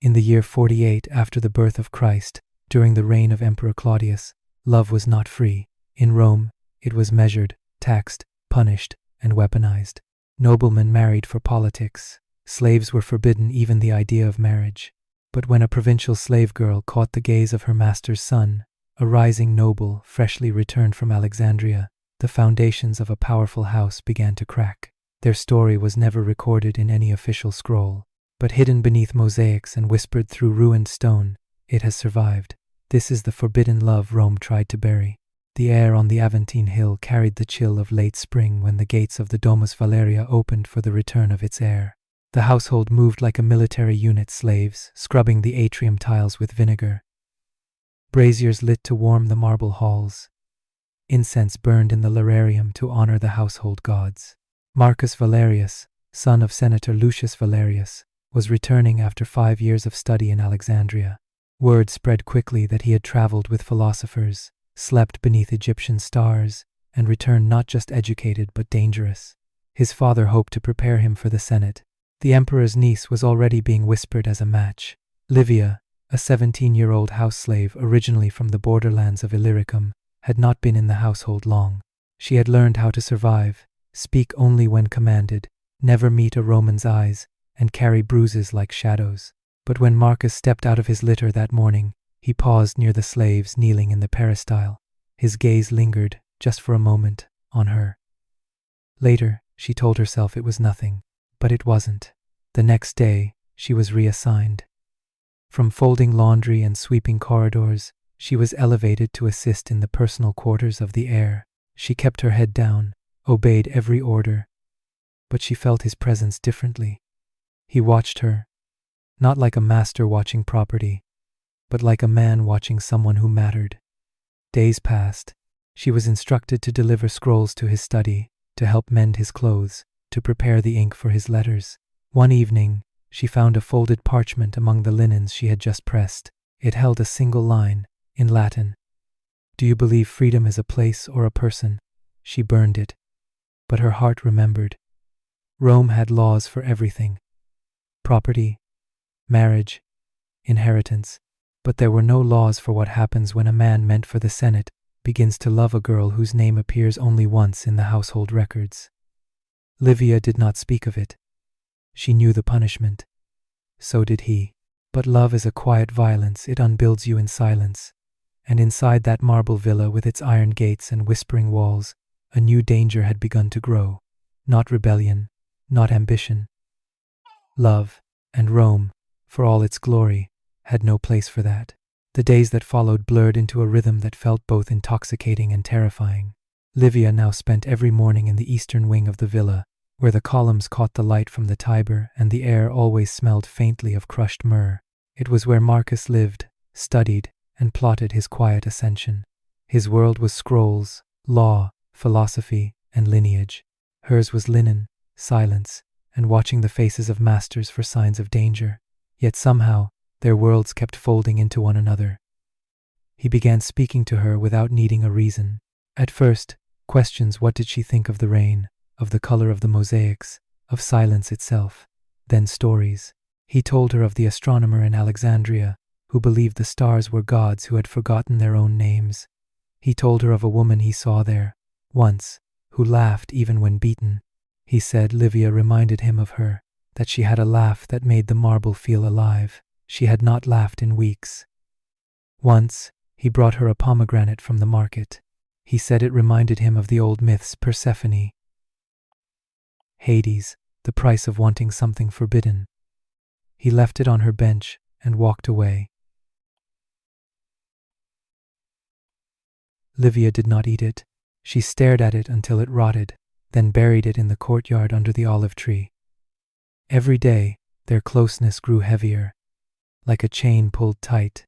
In the year 48 after the birth of Christ, during the reign of Emperor Claudius, love was not free. In Rome, it was measured, taxed, punished, and weaponized. Noblemen married for politics. Slaves were forbidden even the idea of marriage. But when a provincial slave girl caught the gaze of her master's son, a rising noble freshly returned from Alexandria, the foundations of a powerful house began to crack. Their story was never recorded in any official scroll, but hidden beneath mosaics and whispered through ruined stone, it has survived. This is the forbidden love Rome tried to bury. The air on the Aventine Hill carried the chill of late spring when the gates of the Domus Valeria opened for the return of its heir. The household moved like a military unit, slaves scrubbing the atrium tiles with vinegar. Braziers lit to warm the marble halls. Incense burned in the lararium to honor the household gods. Marcus Valerius, son of Senator Lucius Valerius, was returning after 5 years of study in Alexandria. Word spread quickly that he had traveled with philosophers, slept beneath Egyptian stars, and returned not just educated but dangerous. His father hoped to prepare him for the Senate. The emperor's niece was already being whispered as a match. Livia, a 17-year-old house slave originally from the borderlands of Illyricum, had not been in the household long. She had learned how to survive, speak only when commanded, never meet a Roman's eyes, and carry bruises like shadows. But when Marcus stepped out of his litter that morning, he paused near the slaves kneeling in the peristyle. His gaze lingered, just for a moment, on her. Later, she told herself it was nothing. But it wasn't. The next day, she was reassigned. From folding laundry and sweeping corridors, she was elevated to assist in the personal quarters of the heir. She kept her head down, obeyed every order. But she felt his presence differently. He watched her, not like a master watching property, but like a man watching someone who mattered. Days passed. She was instructed to deliver scrolls to his study, to help mend his clothes, to prepare the ink for his letters. One evening, she found a folded parchment among the linens she had just pressed. It held a single line, in Latin. "Do you believe freedom is a place or a person?" She burned it. But her heart remembered. Rome had laws for everything. Property, marriage, inheritance. But there were no laws for what happens when a man meant for the Senate begins to love a girl whose name appears only once in the household records. Livia did not speak of it. She knew the punishment. So did he. But love is a quiet violence. It unbuilds you in silence. And inside that marble villa with its iron gates and whispering walls, a new danger had begun to grow. Not rebellion, not ambition. Love, and Rome, for all its glory, had no place for that. The days that followed blurred into a rhythm that felt both intoxicating and terrifying. Livia now spent every morning in the eastern wing of the villa, where the columns caught the light from the Tiber and the air always smelled faintly of crushed myrrh. It was where Marcus lived, studied, and plotted his quiet ascension. His world was scrolls, law, philosophy, and lineage. Hers was linen, silence, and watching the faces of masters for signs of danger. Yet somehow, their worlds kept folding into one another. He began speaking to her without needing a reason. At first, questions: what did she think of the rain, of the color of the mosaics, of silence itself. Then stories. He told her of the astronomer in Alexandria, who believed the stars were gods who had forgotten their own names. He told her of a woman he saw there, once, who laughed even when beaten. He said Livia reminded him of her, that she had a laugh that made the marble feel alive. She had not laughed in weeks. Once, he brought her a pomegranate from the market. He said it reminded him of the old myths: Persephone, Hades, the price of wanting something forbidden. He left it on her bench and walked away. Livia did not eat it. She stared at it until it rotted, then buried it in the courtyard under the olive tree. Every day, their closeness grew heavier, like a chain pulled tight,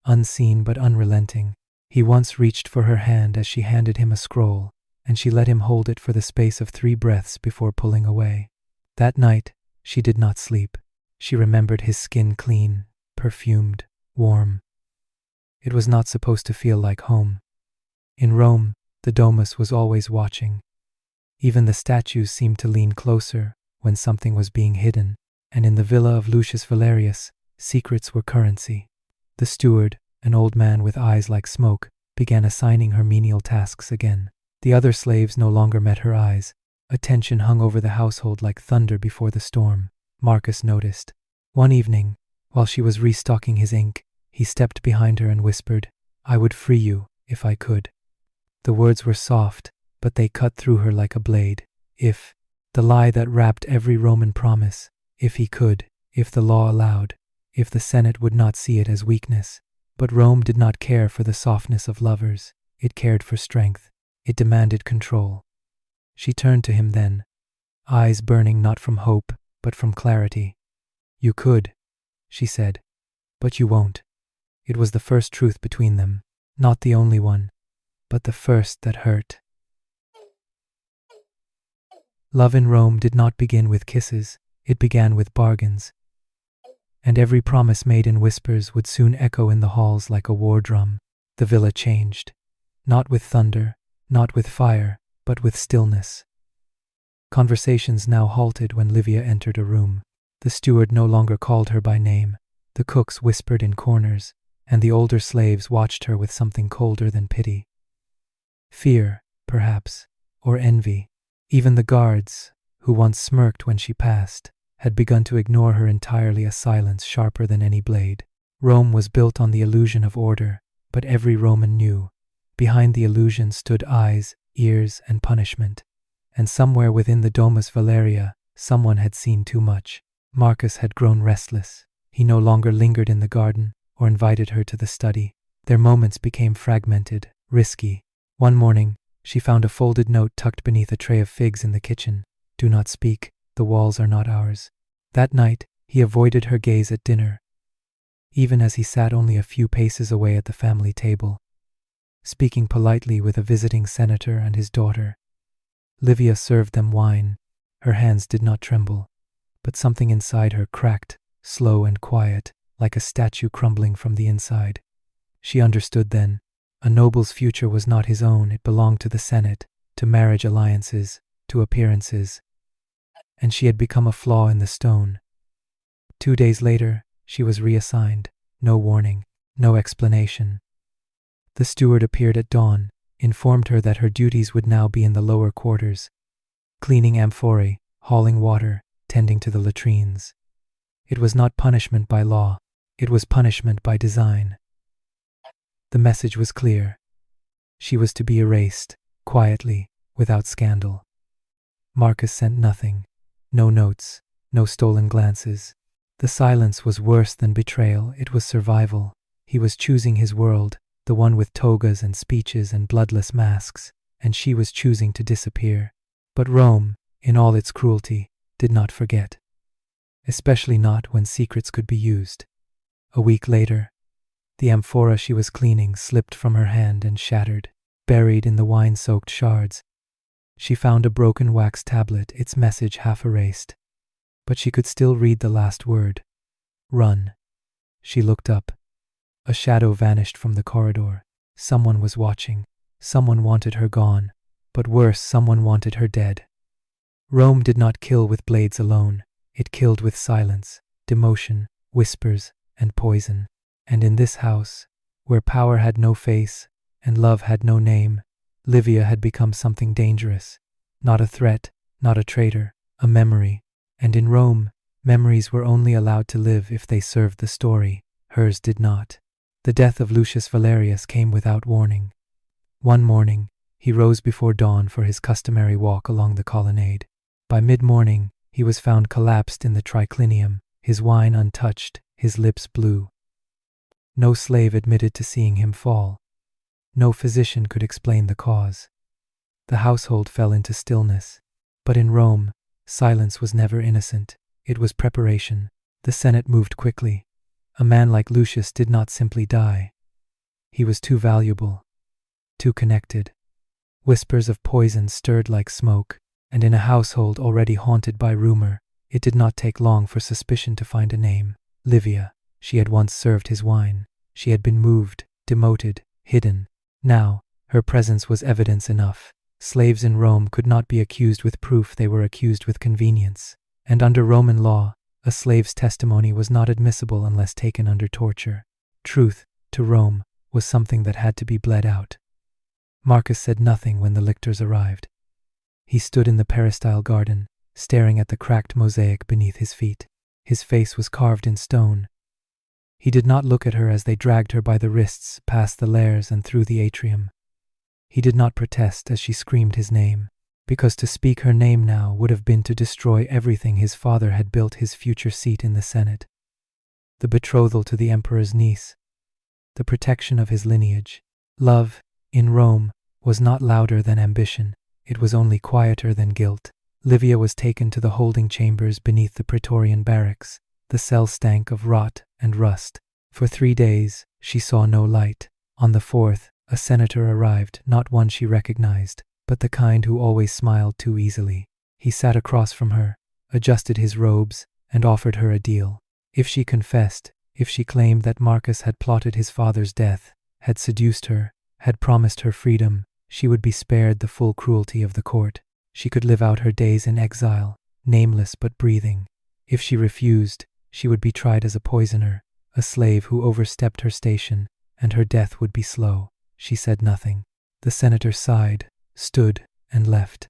unseen but unrelenting. He once reached for her hand as she handed him a scroll, and she let him hold it for the space of 3 breaths before pulling away. That night, she did not sleep. She remembered his skin clean, perfumed, warm. It was not supposed to feel like home. In Rome, the Domus was always watching. Even the statues seemed to lean closer when something was being hidden, and in the villa of Lucius Valerius, Secrets were currency. The steward, an old man with eyes like smoke, began assigning her menial tasks again. The other slaves no longer met her eyes. A tension hung over the household like thunder before the storm. Marcus noticed. One evening, while she was restocking his ink, he stepped behind her and whispered, "I would free you, if I could." The words were soft, but they cut through her like a blade. If, the lie that wrapped every Roman promise, if he could, if the law allowed, if the Senate would not see it as weakness. But Rome did not care for the softness of lovers. It cared for strength. It demanded control. She turned to him then, eyes burning not from hope, but from clarity. "You could," she said, "but you won't." It was the first truth between them, not the only one, but the first that hurt. Love in Rome did not begin with kisses, it began with bargains. And every promise made in whispers would soon echo in the halls like a war drum. The villa changed, not with thunder, not with fire, but with stillness. Conversations now halted when Livia entered a room. The steward no longer called her by name. The cooks whispered in corners, and the older slaves watched her with something colder than pity. Fear, perhaps, or envy. Even the guards, who once smirked when she passed, had begun to ignore her entirely, a silence sharper than any blade. Rome was built on the illusion of order, but every Roman knew. Behind the illusion stood eyes, ears, and punishment. And somewhere within the Domus Valeria, someone had seen too much. Marcus had grown restless. He no longer lingered in the garden, or invited her to the study. Their moments became fragmented, risky. One morning, she found a folded note tucked beneath a tray of figs in the kitchen. "Do not speak, the walls are not ours." That night, he avoided her gaze at dinner, even as he sat only a few paces away at the family table, speaking politely with a visiting senator and his daughter. Livia served them wine. Her hands did not tremble, but something inside her cracked, slow and quiet, like a statue crumbling from the inside. She understood then. A noble's future was not his own, it belonged to the Senate, to marriage alliances, to appearances. And she had become a flaw in the stone. 2 days later, she was reassigned. No warning, no explanation. The steward appeared at dawn, informed her that her duties would now be in the lower quarters, cleaning amphorae, hauling water, tending to the latrines. It was not punishment by law, it was punishment by design. The message was clear. She was to be erased, quietly, without scandal. Marcus sent nothing. No notes, no stolen glances. The silence was worse than betrayal, it was survival. He was choosing his world, the one with togas and speeches and bloodless masks, and she was choosing to disappear. But Rome, in all its cruelty, did not forget. Especially not when secrets could be used. A week later, the amphora she was cleaning slipped from her hand and shattered, buried in the wine-soaked shards. She found a broken wax tablet, its message half erased. But she could still read the last word. "Run." She looked up. A shadow vanished from the corridor. Someone was watching. Someone wanted her gone. But worse, someone wanted her dead. Rome did not kill with blades alone. It killed with silence, demotion, whispers, and poison. And in this house, where power had no face and love had no name, Livia had become something dangerous. Not a threat, not a traitor, a memory. And in Rome, memories were only allowed to live if they served the story. Hers did not. The death of Lucius Valerius came without warning. One morning, he rose before dawn for his customary walk along the colonnade. By mid-morning, he was found collapsed in the triclinium, his wine untouched, his lips blue. No slave admitted to seeing him fall. No physician could explain the cause. The household fell into stillness. But in Rome, silence was never innocent. It was preparation. The Senate moved quickly. A man like Lucius did not simply die. He was too valuable, too connected. Whispers of poison stirred like smoke, and in a household already haunted by rumor, it did not take long for suspicion to find a name. Livia. She had once served his wine. She had been moved, demoted, hidden. Now, her presence was evidence enough. Slaves in Rome could not be accused with proof, they were accused with convenience. And under Roman law, A slave's testimony was not admissible unless taken under torture. Truth, to Rome, was something that had to be bled out. Marcus said nothing when the lictors arrived. He stood in the peristyle garden, staring at the cracked mosaic beneath his feet. His face was carved in stone. He did not look at her as they dragged her by the wrists past the lairs and through the atrium. He did not protest as she screamed his name, because to speak her name now would have been to destroy everything his father had built his future seat in the Senate. The betrothal to the emperor's niece, the protection of his lineage. Love, in Rome, was not louder than ambition, it was only quieter than guilt. Livia was taken to the holding chambers beneath the Praetorian barracks. The cell stank of rot and rust. For 3 days, she saw no light. On the 4th, a senator arrived, not one she recognized, but the kind who always smiled too easily. He sat across from her, adjusted his robes, and offered her a deal. If she confessed, if she claimed that Marcus had plotted his father's death, had seduced her, had promised her freedom, she would be spared the full cruelty of the court. She could live out her days in exile, nameless but breathing. If she refused, she would be tried as a poisoner, a slave who overstepped her station, and her death would be slow. She said nothing. The senator sighed, stood, and left.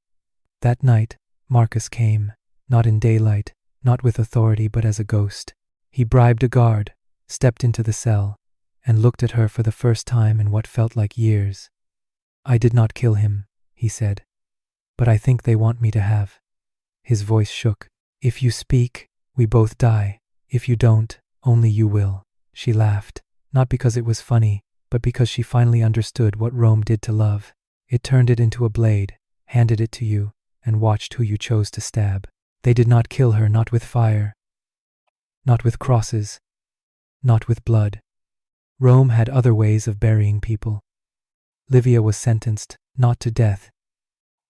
That night, Marcus came, not in daylight, not with authority but as a ghost. He bribed a guard, stepped into the cell, and looked at her for the first time in what felt like years. "I did not kill him," he said, "but I think they want me to have." His voice shook. "If you speak, we both die. If you don't, only you will." She laughed, not because it was funny, but because she finally understood what Rome did to love. It turned it into a blade, handed it to you, and watched who you chose to stab. They did not kill her, not with fire, not with crosses, not with blood. Rome had other ways of burying people. Livia was sentenced, not to death,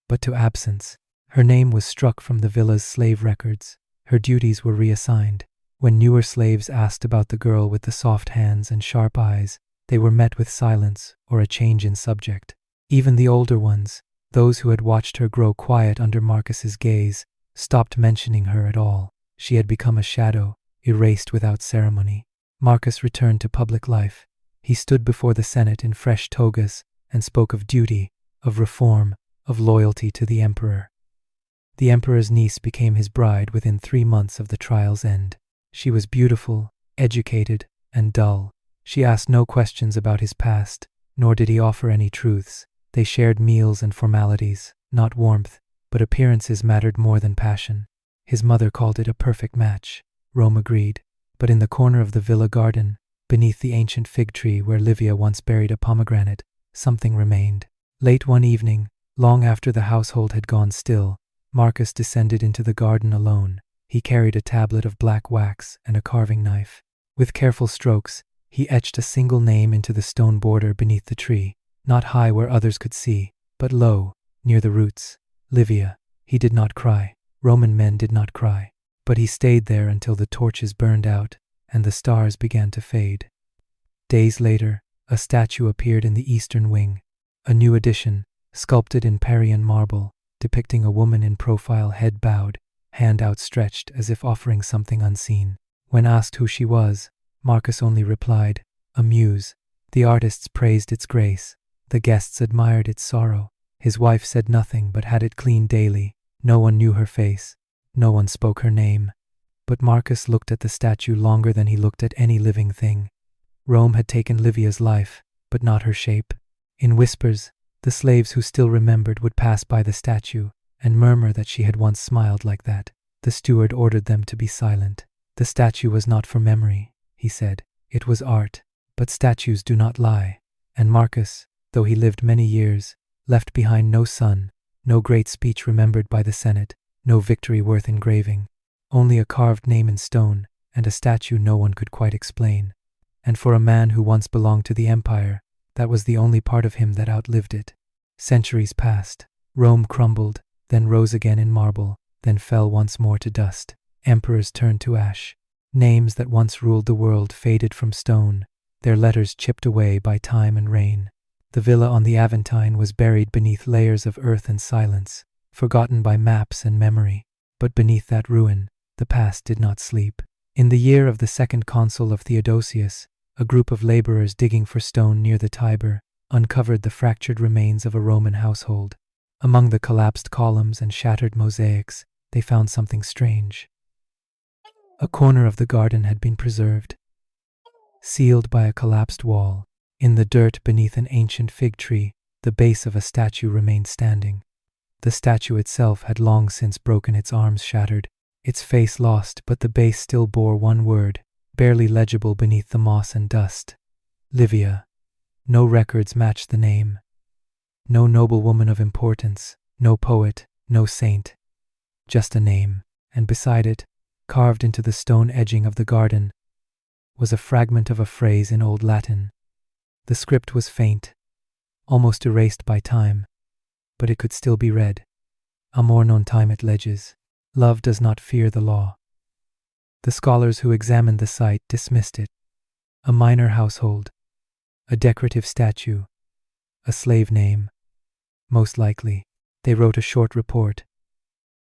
but to absence. Her name was struck from the villa's slave records. Her duties were reassigned. When newer slaves asked about the girl with the soft hands and sharp eyes, they were met with silence or a change in subject. Even the older ones, those who had watched her grow quiet under Marcus's gaze, stopped mentioning her at all. She had become a shadow, erased without ceremony. Marcus returned to public life. He stood before the Senate in fresh togas and spoke of duty, of reform, of loyalty to the emperor. The emperor's niece became his bride within 3 months of the trial's end. She was beautiful, educated, and dull. She asked no questions about his past, nor did he offer any truths. They shared meals and formalities, not warmth, but appearances mattered more than passion. His mother called it a perfect match. Rome agreed. But in the corner of the villa garden, beneath the ancient fig tree where Livia once buried a pomegranate, something remained. Late one evening, long after the household had gone still, Marcus descended into the garden alone. He carried a tablet of black wax and a carving knife. With careful strokes, he etched a single name into the stone border beneath the tree, not high where others could see, but low, near the roots. Livia. He did not cry. Roman men did not cry. But he stayed there until the torches burned out and the stars began to fade. Days later, a statue appeared in the eastern wing, a new addition, sculpted in Parian marble, depicting a woman in profile, head bowed, hand outstretched as if offering something unseen. When asked who she was, Marcus only replied, "A muse." The artists praised its grace. The guests admired its sorrow. His wife said nothing but had it cleaned daily. No one knew her face. No one spoke her name. But Marcus looked at the statue longer than he looked at any living thing. Rome had taken Livia's life, but not her shape. In whispers, the slaves who still remembered would pass by the statue and murmur that she had once smiled like that. The steward ordered them to be silent. The statue was not for memory, he said. It was art. But statues do not lie. And Marcus, though he lived many years, left behind no son, no great speech remembered by the Senate, no victory worth engraving. Only a carved name in stone, and a statue no one could quite explain. And for a man who once belonged to the empire, that was the only part of him that outlived it. Centuries passed. Rome crumbled, then rose again in marble, then fell once more to dust. Emperors turned to ash. Names that once ruled the world faded from stone, their letters chipped away by time and rain. The villa on the Aventine was buried beneath layers of earth and silence, forgotten by maps and memory. But beneath that ruin, the past did not sleep. In the year of the second consul of Theodosius, a group of laborers digging for stone near the Tiber uncovered the fractured remains of a Roman household. Among the collapsed columns and shattered mosaics, they found something strange. A corner of the garden had been preserved, sealed by a collapsed wall. In the dirt beneath an ancient fig tree, the base of a statue remained standing. The statue itself had long since broken, its arms shattered, its face lost, but the base still bore one word, barely legible beneath the moss and dust: Livia. No records matched the name. No noblewoman of importance, no poet, no saint. Just a name, and beside it, carved into the stone edging of the garden, was a fragment of a phrase in Old Latin. The script was faint, almost erased by time, but it could still be read. Amor non timet leges. Love does not fear the law. The scholars who examined the site dismissed it. A minor household, a decorative statue, a slave name. Most likely, they wrote a short report,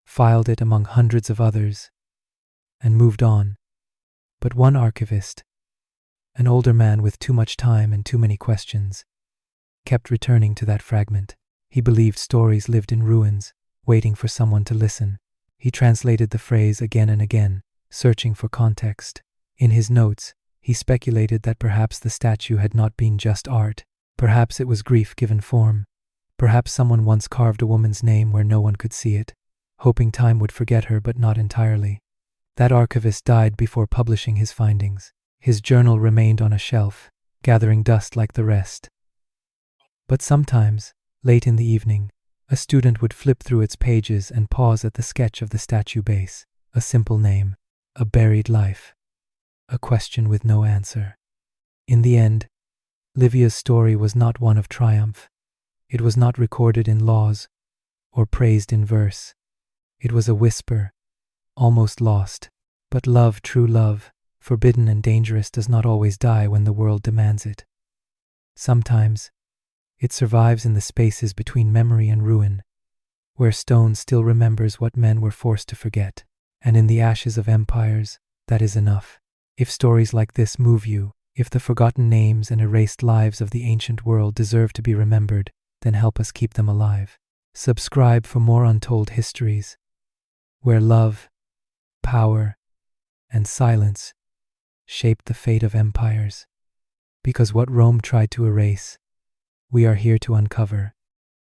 filed it among hundreds of others, and moved on. But one archivist, an older man with too much time and too many questions, kept returning to that fragment. He believed stories lived in ruins, waiting for someone to listen. He translated the phrase again and again, searching for context. In his notes, he speculated that perhaps the statue had not been just art. Perhaps it was grief given form. Perhaps someone once carved a woman's name where no one could see it, hoping time would forget her, but not entirely. That archivist died before publishing his findings. His journal remained on a shelf, gathering dust like the rest. But sometimes, late in the evening, a student would flip through its pages and pause at the sketch of the statue base. A simple name, a buried life, a question with no answer. In the end, Livia's story was not one of triumph. It was not recorded in laws or praised in verse. It was a whisper, almost lost. But love, true love, forbidden and dangerous, does not always die when the world demands it. Sometimes, it survives in the spaces between memory and ruin, where stone still remembers what men were forced to forget. And in the ashes of empires, that is enough. If stories like this move you, if the forgotten names and erased lives of the ancient world deserve to be remembered, then help us keep them alive. Subscribe for more untold histories, where love, power, and silence shaped the fate of empires. Because what Rome tried to erase, we are here to uncover.